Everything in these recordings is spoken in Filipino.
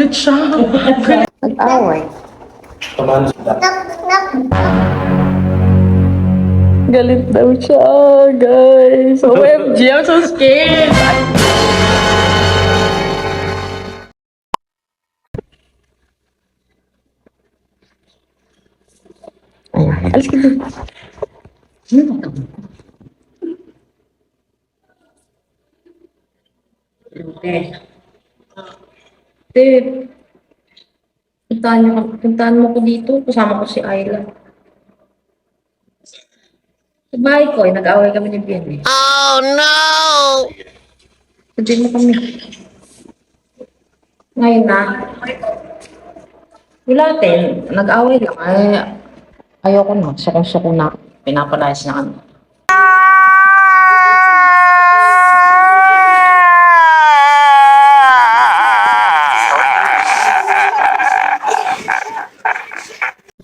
Galit siya. Galit. Nag-away. Galit daw siya, guys. OMG, I'm so scared. Alis ka dito. Babe, puntahan mo ko dito. Kasama ko si Ayla. Sa bahay ko, nag-away kami ni Bien. Oh, no! Sabihin mo kami. Ngayon na. Wala din. Nag-away lang. Ay, ayoko na. Sukong-suko na. Pinapalayas na kami.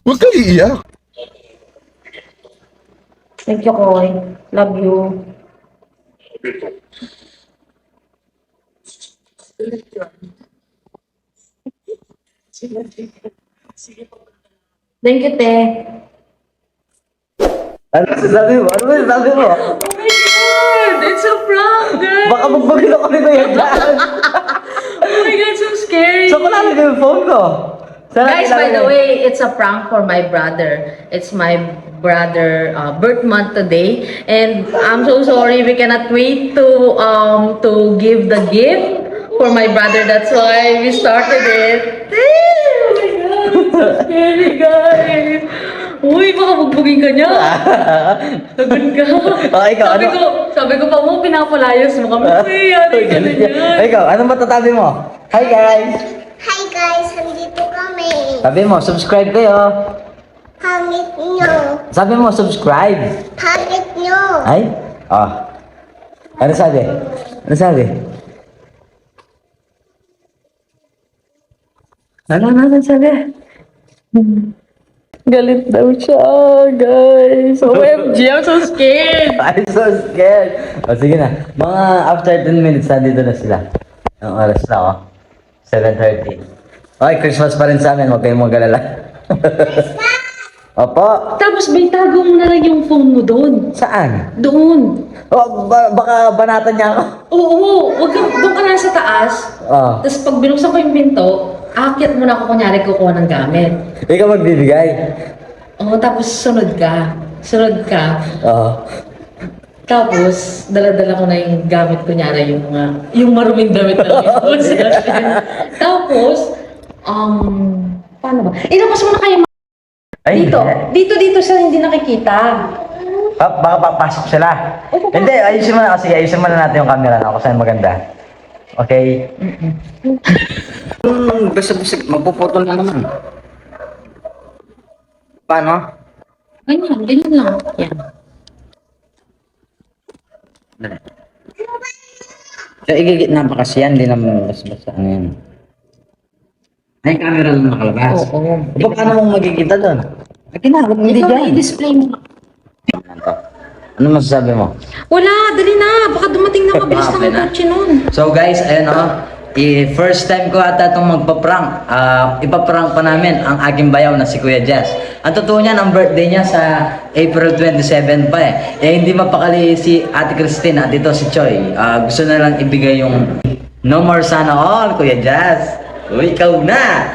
Huwag kang iiyak. Thank you, Koy. Love you. Thank you, Te. Ano sasabi mo? Ano sasabi mo? Oh my God! It's a prank, guys! Baka magbagin ako nito yan dyan. Oh my God, so scary! So, kung yung phone ko. Saan Guys, by natin the ilalagay? way, it's a prank for my brother. It's my brother birth month today, and I'm so sorry we cannot wait to give the gift for my brother. That's why we started it. Oh my God, it's so scary, guys. Uy, baka bugbugin ka niya. Sagun ka. Oh, ikaw, sabi ko pa mo, pinapalayas mo kami. Uy, ano Uy, yung galit ganyan? yan. Ikaw, anong matatabi mo? Hi guys! Hi guys, nandito kami. Sabi mo, subscribe kayo. Pangit nyo. Sabi mo, subscribe. Pangit nyo. Ay? Oh. Ano sabi? Ano sabi? Ano sabi? Galit daw siya, guys. OMG, I'm so scared. I'm so scared. O sige na. Mga after 10 minutes, nandito na sila. Ang oras na, oh. 7:30. Okay, Christmas pa rin sa amin. Huwag kayong mag-alala. Opo. Tapos may tago mo na lang yung phone mo doon. Saan? Doon. Oh, baka banatan niya ako. Oo, wag ka, doon ka na sa taas. Oh. Tapos pag binuksan ko yung pinto, aakyat mo na ako kunyari kukuha ng gamit. Ikaw magbibigay. Oo, tapos sunod ka. Sunod ka. Oo. Tapos, dala-dala ko na yung gamit kunyari yung maruming damit na Tapos, paano ba? Ilabas mo na kayo Ay, dito. hindi. Dito sa hindi nakikita. Baka papasok sila. Opo, Hindi, ayusin mo na kasi. Ayusin mo na natin yung camera na kung saan maganda. Okay? Basta magpuputol na naman. Paano? Ganyan lang. Yan. Dali. So, igigitna pa kasi yan. Hindi naman basta ano yan. Ay, camera lang nakalabas. Oo. Paano mong magkikita doon? Ay, kinakot hindi Ikaw na dyan. i-display mo. Ano masasabi mo? Wala, dali na. Baka dumating na mabilis Okay ng na. kotse nun. So guys, ayun first time ko ata itong magpa-prank. Ipaprank pa namin ang aking bayaw na si Kuya Jess. Ang totoo niyan, ang birthday niya sa April 27 pa eh. Hindi mapakali si Ate Christine at ito si Choi. Gusto na lang ibigay yung No More Sana All, Kuya Jess. Uy, ikaw na!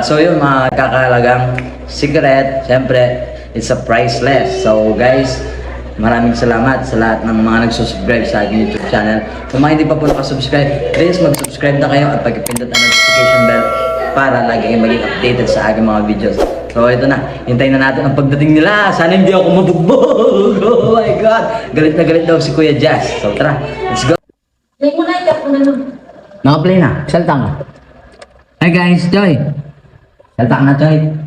So yun, mga kakalagang secret. Siyempre, it's a priceless. So guys, maraming salamat sa lahat ng mga nagsusubscribe sa aking YouTube channel. Kung mga hindi pa po nakasubscribe, please mag-subscribe na kayo at pag-pindot ang notification bell para lagi kayong maging updated sa aking mga videos. So ito na, hintayin na natin ang pagdating nila. Sana hindi ako mabugbog. Oh my God! Galit na galit daw si Kuya Jazz. So tara, let's go! Play mo na, ikat mo na nun. Naka-play na, salta ka. Hi guys, Joy! Salta ka na, Joy.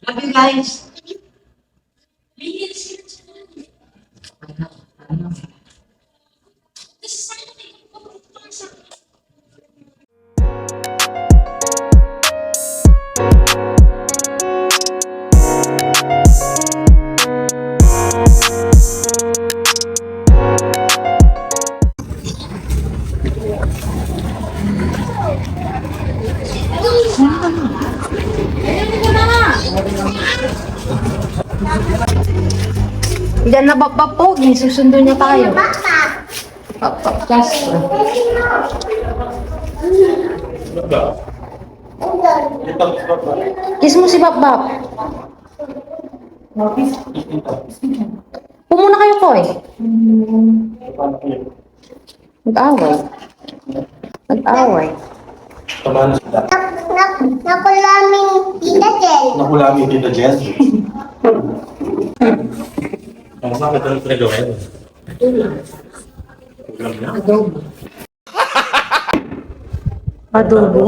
Love you guys. Diyan na Pogi, susundo niya tayo. Just, kiss mo si Bap. Pumuna kayo, Koy. Nag-away. Nakulaming tita Jen. Nakulami din na Jen. Ang bakit ang pinagawa yun? Adobo?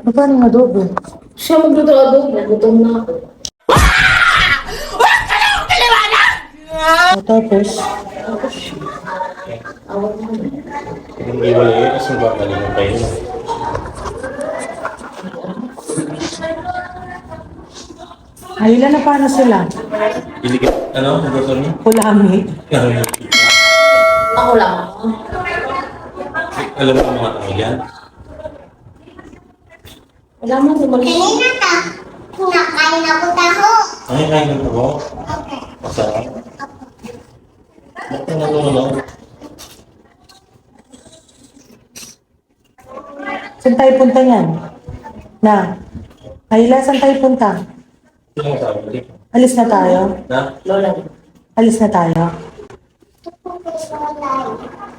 Paano ng adobo? Siya magluto ng adobo. Gutom na ako. Tapos? Hindi wala yun, kasi magaling ang kayo. Ayun na paano sila? Iligit, ano? Ang gusto niyo? Kulami. Ako lang. Alam mo ang mga tao yan? Wala mo, bumalik. Kanina ka. Nakain ako taho. Ay, kain ko. Masarap. Bakit nga ito, Saan tayo punta yan? Na? Ayla, saan tayo punta? Sino ang sabi dito? Alis na tayo? Na? Alis na tayo?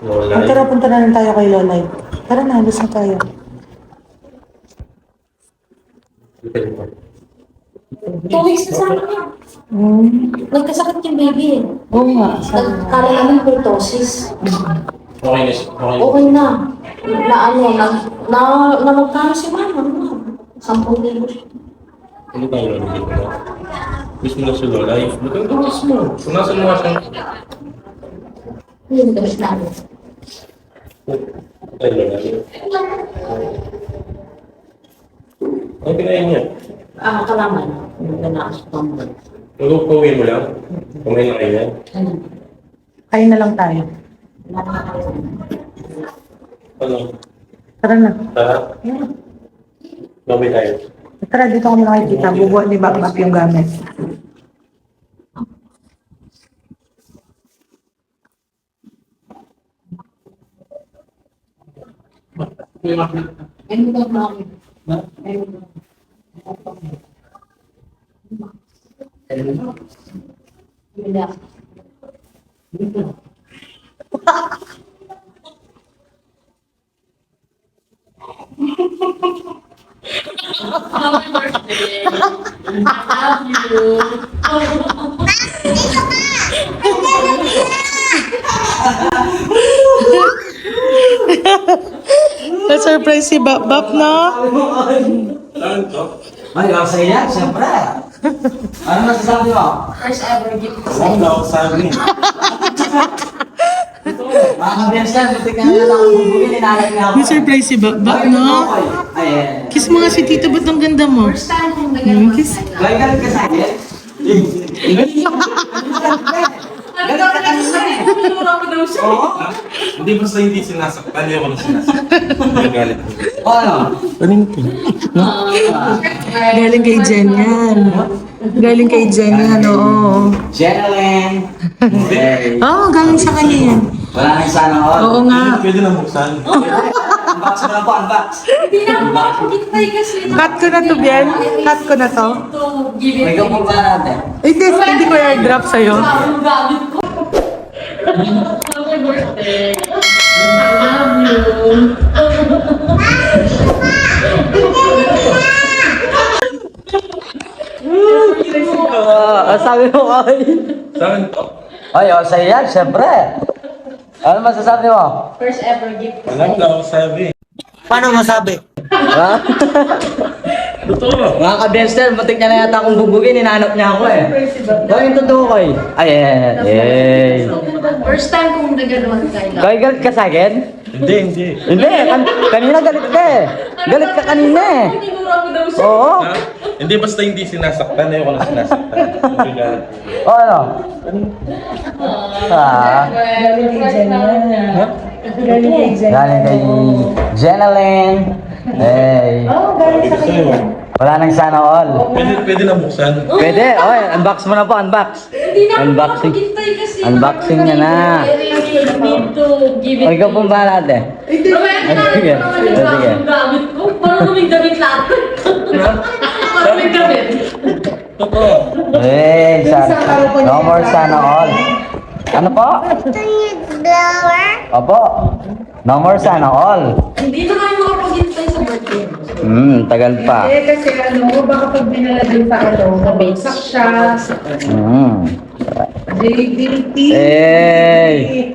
Wala. Tara, punta na lang tayo kay Lolay. Tara na, alis na tayo. Dito. 2 weeks na sa akin. Nagkasakit yung baby eh. Oo nga, sabi nga. Nagkaroon namin pertosis. Okay na siya. Okay na. Okay na. Na magkano si mama? 10,000 siya. Ano tayo lang dito na? Gusto mo na si Lola? Magandang mo. Punasan mo nga siya. Hindi kami namin. Tayo Lola. Ano kinain niya? Kalaman. Hindi na ako tumble. Pauwi mo lang? Kumain na kayo yan? Kain na lang tayo. Ano? Tara na. Tara. Lobby tayo. Tara, dito kami nakikita. Bubuhat ni Bakbak yung gamit. Na-surprise si Bakbak, no? Saan to? Ay, ang saya, siyempre. Ano masasabi mo? First ever gift ko Ang daw sabi. Mga kabiyasan, buti ka na lang ang bubugin, inalay niya ako. Na-surprise si Bakbak, no? Ay, Kiss mo nga si Tito, ba't ang ganda mo? First time kong nagano Kiss. Gawin galit ka sa akin? Galit ka kanina eh. Oo. Hindi basta hindi sinasaktan niya ako na sinasaktan. Nagalit ko. O ano? Galing kay Jen yan. Galing kay Jen yan, oo. Jeneline. Hey. Oo, galing sa kanya yan. Wala nang sana all. Oo nga. Pwede na buksan. Unbox mo na po, unbox. Hindi na ako makakagintay kasi Cut ko na to, Bien. Cut ko na to. to give May it gawin pa natin. Hindi ko airdrop sa'yo. ang gamit ko. Happy birthday. I love you. Sabi mo kay. Saan to? Ay, o sa'yo yan, siyempre. Ano masasabi mo? First ever gift ko. Alam daw sabi. Paano masabi? Ha? Totoo. Mga ka-bester, butik niya na yata akong bubugin, hinahanap niya ako eh. Gawin totoo ko eh. Ay, First time kong naganoan kayo. Kaya galit ka sa akin? Hindi. Hindi, kanina galit ka eh. Galit ka kanina eh. Tinuro ko daw siya. Oo. Ha? Hindi basta hindi sinasaktan. Ayoko na sinasaktan. Nagalit ko. O ano? Ah, Galing kay Jen yan. Ha? Galing kay Jen. galing kay Jeneline. Hey. Oo, galing sa Sabi ko kanya. sa'yo. Wala nang sana all. Pwede na buksan. Pwede, oy, unbox mo na po, unbox. Unboxing. Unboxing niya na. Need to give O, ikaw pong bahala, ate. Sige. Sige. Ang gamit ko. Parang kaming damit lahat. Parang kaming damit. Totoo. Eh, no more sana all. Ano po? Ito yung blower. Opo. No more sana all. Hindi na kayo makapaghintay sa birthday mo. Tagal pa. Kasi baka pag dinala din sa mabagsak siya. JBT. Eh.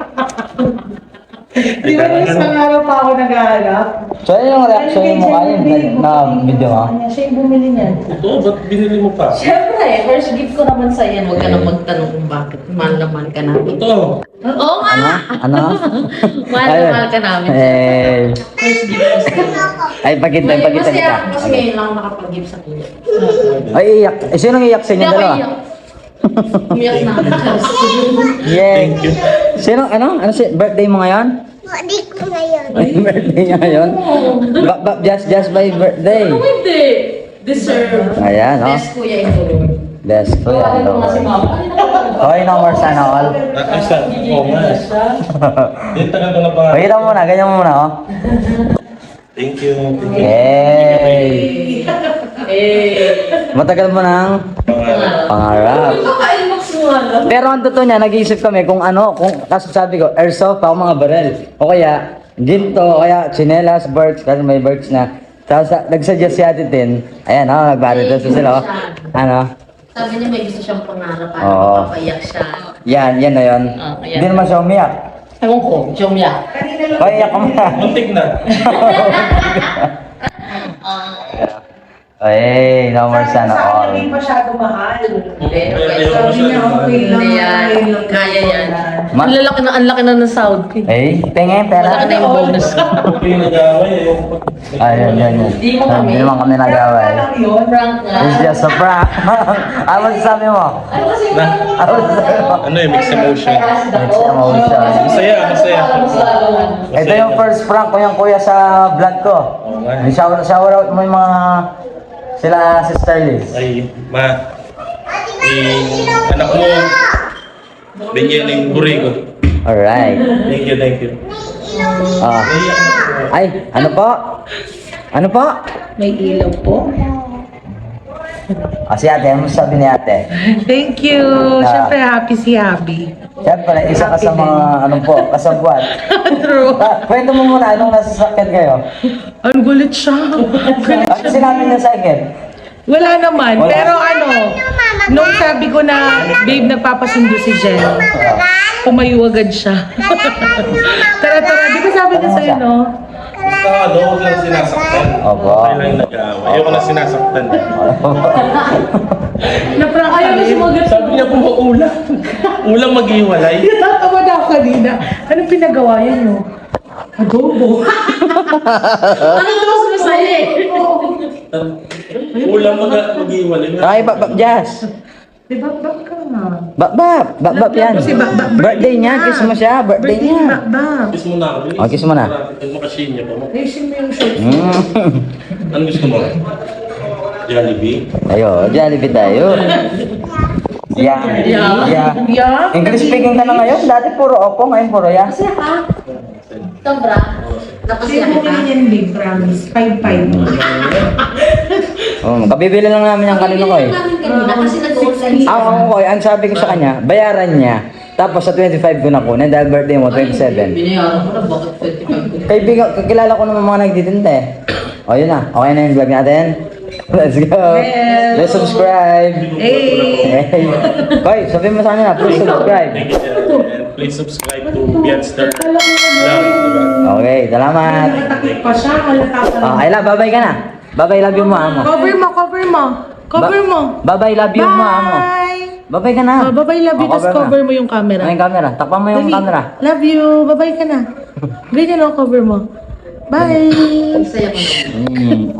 Di ba yung isang araw pa ako nag-aalap? So, ano yung reaction mo kayo na video mo? Siya yung bumili niyan. Totoo, ba't binili mo pa? Siyempre, first gift ko naman sa yan. Huwag ka na magtanong kung bakit. Mahal na mahal ka namin. Totoo. Oo nga! Ano? Mahal na mahal ka namin. Eh. First gift ko sa iyo. Ay, pakita kita. Masaya ako kasi ngayon lang ako nakapag-gift sa kuya. Ay, iyak. Eh, sinong iyak sa inyo Hindi ako dalawa? iyak. Umiyak na ako. Yay. Thank you. Sinong, ano si birthday mo ngayon? Hindi ko ngayon. Ay, birthday niya ngayon? Just by birthday. Ano hindi? Deserve. Ayan, oh. Best kuya in the world. Bless ko Ano yan. ko nga si mama. Hoy, no more sana all. Ay, sa. Oo nga. Yung tagal ko na pa. Pakita mo muna, ganyan mo muna, oh. Thank you. Yay. Matagal mo nang Pangarap. pangarap. Kaka-inbox mo alam. Pero ang totoo niya, nag-iisip kami kung ano, kasi sabi ko, airsoft ako mga barel. O kaya, ginto, o kaya chinelas, birds, kasi may birds na. Tapos nag-suggest si Ate Tin, ayan o, nag-baril doon sila o. Ano? Sabi niya may gusto siyang pangarap para Oo. mapapaiyak siya. Yan na yun. Ayan. Hindi naman siya umiyak. Ewan ko, Jomya. Hoy, iyak ka muna. Muntik na. Ay, no more sana all. Hindi masyado mahal. Hindi, okay. Sabi niya, okay lang. Hindi yan. Kaya yan. Ma- Ang laki na ng sound. Eh, tingin, pera. Malaki na yung bonus. Huwag kayo nag-aaway. Ayoko pa. Ayun, yan. Hindi mo kami. Hindi naman kami nag-away. Prank nga. It's just a prank. Ano masasabi mo? Ano kasi Na, Ano masasabi mo? ano eh, mixed emotion. Mixed emotion. Masaya, masaya. Ito yung first prank ko yung kuya sa vlog ko. Oo nga. Shower out mo yung mga sila Sister Liz. Ay, anak mo, bigyan ng burigo. Alright. Thank you, thank you. Ah. Ay, ano po? Ano po? May ilaw po. Si ate, ano sabi ni ate? Thank you. Siyempre happy si Abby. Siyempre, isa ka sa mga, ano po, kasabwat. True. Kwento mo muna, anong nasa sakyan kayo? Ang gulit siya. Ano sinabi niya sa akin? Wala naman. Wala. Pero ano, nung sabi ko na, babe, nagpapasundo si Jen, pumayo agad siya. Tara, di ba sabi niya sa'yo, no? Basta ano, huwag lang sinasaktan. Opo. Tayo lang nag-aaway. Ayoko lang sinasaktan. Naprank Ayaw na sumagot. Sabi niya po ulam. Ulam maghiwalay. Natatawa na ako kanina. Anong pinagawa yan, no? Adobo. Ano gusto mo sa'yo eh? Ulam maghiwalay. Ay, Jazz. Di ba, bak ka nga? Bab yan. Kasi Birthday niya, kiss mo siya, birthday Birthday niya. Bak. Kiss mo na ako. bilis. Oh, kiss mo na. Makasin niya pa mo. Ayusin mo yung shorts. Ano gusto mo? Jollibee? Ayo, Jollibee tayo. Yeah. Yeah? English speaking ka na ngayon? Dati puro opo, ngayon puro ya. Masaya ka? Sobra. Kasi Napasaya bumili ka? niyan, babe, promise. 5-5. Oh, kabibili lang namin yung kanino ko eh. Kanina kasi nag-organize. Ako ko, ang sabi ko sa kanya, bayaran niya. Tapos sa 25 ko na kunin dahil birthday mo, 27. Binayaran ko na, bakit 25 ko? Kaibigan, kakilala ko naman mga nagtitinda eh. O yun na, okay na yung vlog natin. Let's go. Let's subscribe. Hey! Hey. Hoy, sabihin mo sa kanya na, please subscribe. Thank you, and please subscribe to Bianstar Vlog. Diba? Okay, salamat. Natakip pa siya, halata pa lang. Ayla, babay ka na. Babay, love you mo, amo. Cover mo, cover mo. Cover mo. Babay, love you mo, amo. Bye! Babay ka na. Oh, bye-bye, love you. Oh, Tapos cover mo yung camera. Ano yung camera? Takpan mo yung Dali. camera. Love you. Bye-bye ka na. Ganyan o, cover mo. Bye! Saya ko na. Mm.